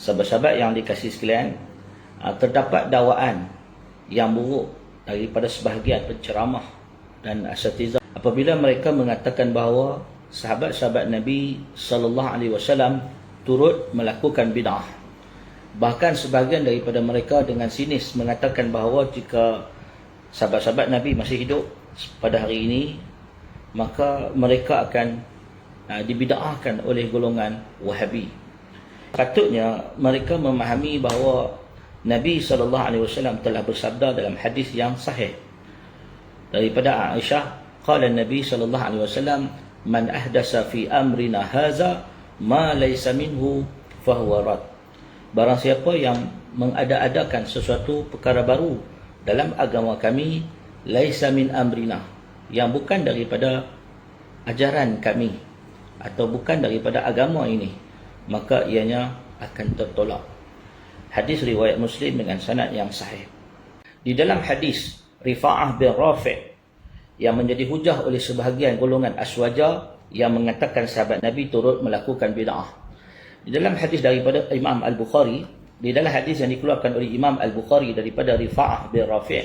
Sahabat-sahabat yang dikasihi sekalian, terdapat dakwaan yang buruk daripada sebahagian penceramah dan asatizah apabila mereka mengatakan bahawa sahabat-sahabat Nabi sallallahu alaihi wasallam turut melakukan bid'ah. Bahkan sebahagian daripada mereka dengan sinis mengatakan bahawa jika sahabat-sahabat Nabi masih hidup pada hari ini, maka mereka akan dibid'ahkan oleh golongan Wahabi. Patutnya mereka memahami bahawa Nabi SAW telah bersabda dalam hadis yang sahih daripada Aisyah, qala Nabi SAW, man ahdasa fi amrina haza ma laysa minhu fahuwa rad. Barang siapa yang mengada-adakan sesuatu perkara baru dalam agama kami, laysa min amrina, yang bukan daripada ajaran kami atau bukan daripada agama ini, maka ianya akan tertolak. Hadis riwayat Muslim dengan sanad yang sahih. Di dalam hadis Rifa'ah bin Rafi' yang menjadi hujah oleh sebahagian golongan aswaja yang mengatakan sahabat Nabi turut melakukan bid'ah. Di dalam hadis daripada Imam Al-Bukhari, di dalam hadis yang dikeluarkan oleh Imam Al-Bukhari daripada Rifa'ah bin Rafi'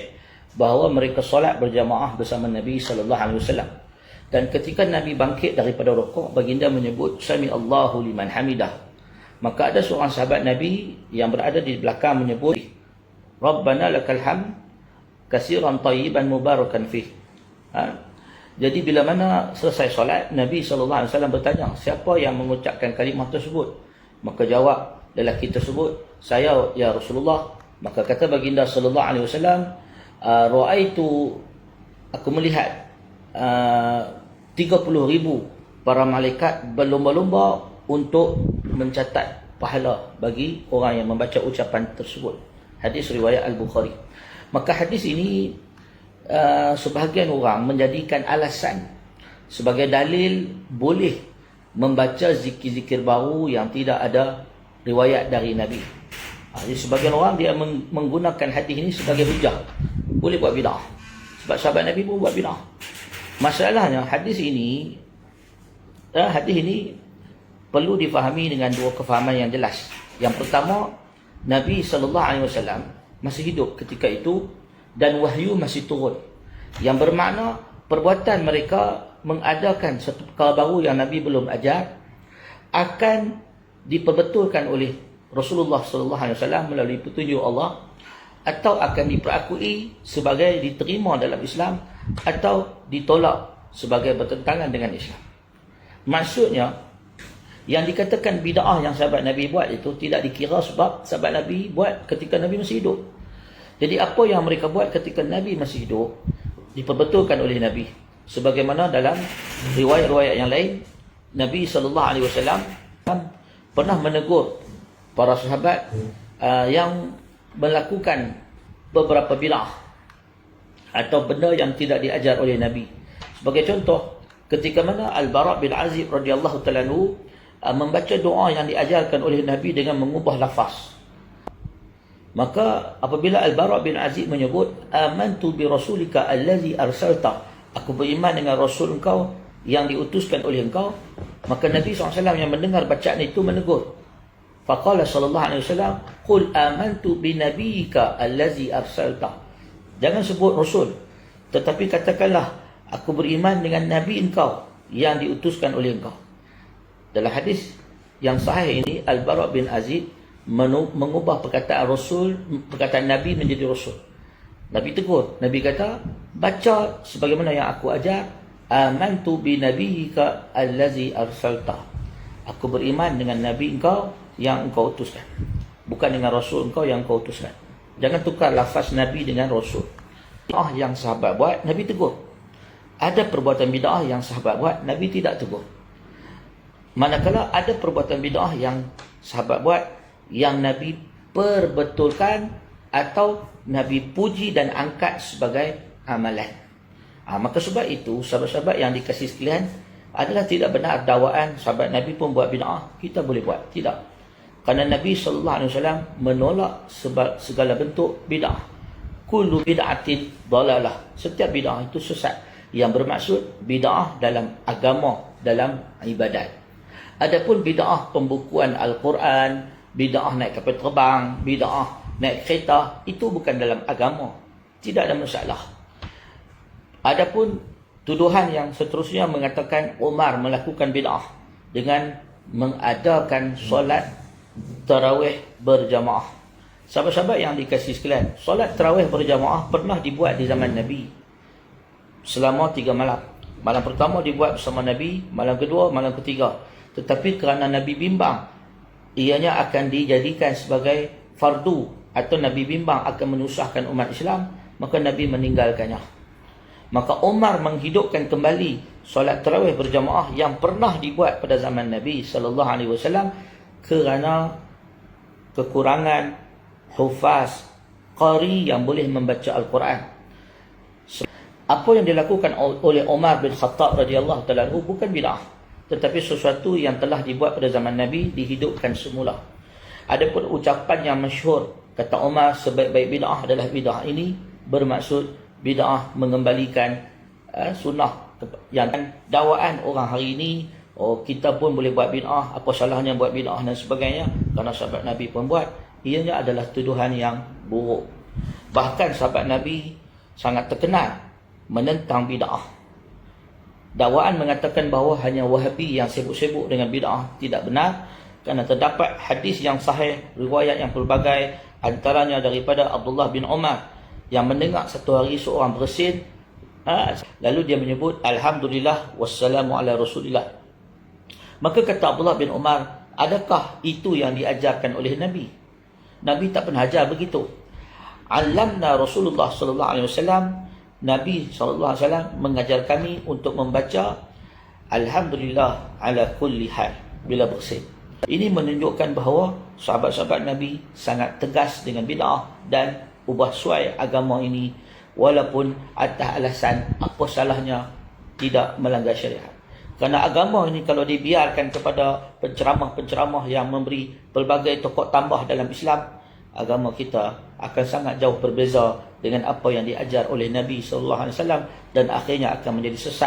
bahawa mereka solat berjamaah bersama Nabi SAW. Dan ketika Nabi bangkit daripada rukuk, baginda menyebut Sami Allahu liman hamidah. Maka ada seorang sahabat Nabi yang berada di belakang menyebut Rabbana lakal hamd kasiran tayyiban mubarakan fih. Jadi bila mana selesai solat, Nabi SAW bertanya, siapa yang mengucapkan kalimah tersebut? Maka jawab lelaki tersebut, saya ya Rasulullah. Maka kata baginda SAW, ra'aitu, aku melihat 30,000 para malaikat berlomba-lomba untuk mencatat pahala bagi orang yang membaca ucapan tersebut. Hadis riwayat Al-Bukhari. Maka hadis ini sebahagian orang menjadikan alasan sebagai dalil boleh membaca zikir-zikir baru yang tidak ada riwayat dari Nabi. Jadi sebahagian orang dia menggunakan hadis ini sebagai hujah, boleh buat bid'ah sebab sahabat Nabi pun buat bid'ah. Masalahnya hadis ini perlu difahami dengan dua kefahaman yang jelas. Yang pertama, Nabi SAW masih hidup ketika itu dan wahyu masih turun, yang bermakna perbuatan mereka mengadakan satu perkara baru yang Nabi belum ajar akan diperbetulkan oleh Rasulullah SAW melalui petunjuk Allah, atau akan diperakui sebagai diterima dalam Islam atau ditolak sebagai bertentangan dengan Islam. Maksudnya, yang dikatakan bid'ah yang sahabat Nabi buat itu tidak dikira sebab sahabat Nabi buat ketika Nabi masih hidup. Jadi apa yang mereka buat ketika Nabi masih hidup diperbetulkan oleh Nabi. Sebagaimana dalam riwayat-riwayat yang lain, Nabi SAW pernah menegur para sahabat yang melakukan beberapa bid'ah atau benda yang tidak diajar oleh Nabi. Sebagai contoh, ketika mana Al-Bara' bin Azib radhiyallahu ta'ala anhu membaca doa yang diajarkan oleh Nabi dengan mengubah lafaz. Maka apabila Al-Bara' bin Azib menyebut amantu bi rasulika allazi arsalta, aku beriman dengan rasul engkau yang diutuskan oleh engkau, maka Nabi SAW yang mendengar bacaan itu menegur. Faqala sallallahu alaihi wasallam, qul amantu bi nabiyyika allazi arsalta. Jangan sebut rasul, tetapi katakanlah aku beriman dengan nabi engkau yang diutuskan oleh engkau. Dalam hadis yang sahih ini, Al-Bara' bin Azib mengubah perkataan rasul, perkataan nabi menjadi rasul. Nabi tegur, Nabi kata, baca sebagaimana yang aku ajar, amantu bi nabiyyika allazi arsalta. Aku beriman dengan nabi engkau yang engkau utuskan, bukan dengan rasul engkau yang engkau utuskan. Jangan tukar lafaz nabi dengan rasul. Bid'ah yang sahabat buat, Nabi tegur. Ada perbuatan bid'ah yang sahabat buat, Nabi tidak tegur. Manakala ada perbuatan bid'ah yang sahabat buat yang Nabi perbetulkan atau Nabi puji dan angkat sebagai amalan. Maka sebab itu, sahabat-sahabat yang dikasihi sekalian, adalah tidak benar dakwaan sahabat Nabi pun buat bid'ah, kita boleh buat. Tidak. Kerana Nabi SAW menolak segala bentuk bid'ah. Kullu bid'atin dalalah. Setiap bid'ah itu sesat. Yang bermaksud bid'ah dalam agama, dalam ibadat. Adapun bid'ah pembukuan Al-Quran, bid'ah naik kapal terbang, bid'ah naik kereta, itu bukan dalam agama. Tidak ada masalah. Adapun tuduhan yang seterusnya mengatakan Umar melakukan bid'ah dengan mengadakan solat tarawih berjamaah. Sahabat-sahabat yang dikasihi sekalian, solat tarawih berjamaah pernah dibuat di zaman Nabi selama 3 malam. Malam pertama dibuat bersama Nabi, malam kedua, malam ketiga. Tetapi kerana Nabi bimbang ianya akan dijadikan sebagai fardu atau Nabi bimbang akan menyusahkan umat Islam, maka Nabi meninggalkannya. Maka Umar menghidupkan kembali solat tarawih berjamaah yang pernah dibuat pada zaman Nabi sallallahu alaihi wasallam kerana kekurangan hufaz qari yang boleh membaca Al-Quran. Apa yang dilakukan oleh Umar bin Khattab radhiyallahu taala anhu bukan bid'ah, tetapi sesuatu yang telah dibuat pada zaman Nabi dihidupkan semula. Adapun ucapan yang masyhur kata Umar sebaik-baik bid'ah adalah bid'ah ini, bermaksud bid'ah mengembalikan sunnah yang dakwaan orang hari ini. Oh, kita pun boleh buat bid'ah, apa salahnya buat bid'ah dan sebagainya, kerana sahabat Nabi pun buat. Ianya adalah tuduhan yang buruk. Bahkan sahabat Nabi sangat terkenal menentang bid'ah. Dakwaan mengatakan bahawa hanya Wahabi yang sibuk-sibuk dengan bid'ah tidak benar, kerana terdapat hadis yang sahih, riwayat yang pelbagai, antaranya daripada Abdullah bin Umar yang mendengar satu hari seorang bersin, lalu dia menyebut Alhamdulillah wassalamu ala Rasulillah. Maka kata Abdullah bin Umar, adakah itu yang diajarkan oleh Nabi? Nabi tak pernah ajar begitu. Alamna Rasulullah sallallahu alaihi wasallam, Nabi sallallahu alaihi wasallam mengajar kami untuk membaca Alhamdulillah ala kulli hal bila bersin. Ini menunjukkan bahawa sahabat-sahabat Nabi sangat tegas dengan bid'ah dan ubah suai agama ini, walaupun atas alasan apa salahnya tidak melanggar syariat. Kerana agama ini kalau dibiarkan kepada penceramah-penceramah yang memberi pelbagai pokok tambah dalam Islam, agama kita akan sangat jauh berbeza dengan apa yang diajar oleh Nabi sallallahu alaihi wasallam dan akhirnya akan menjadi sesat.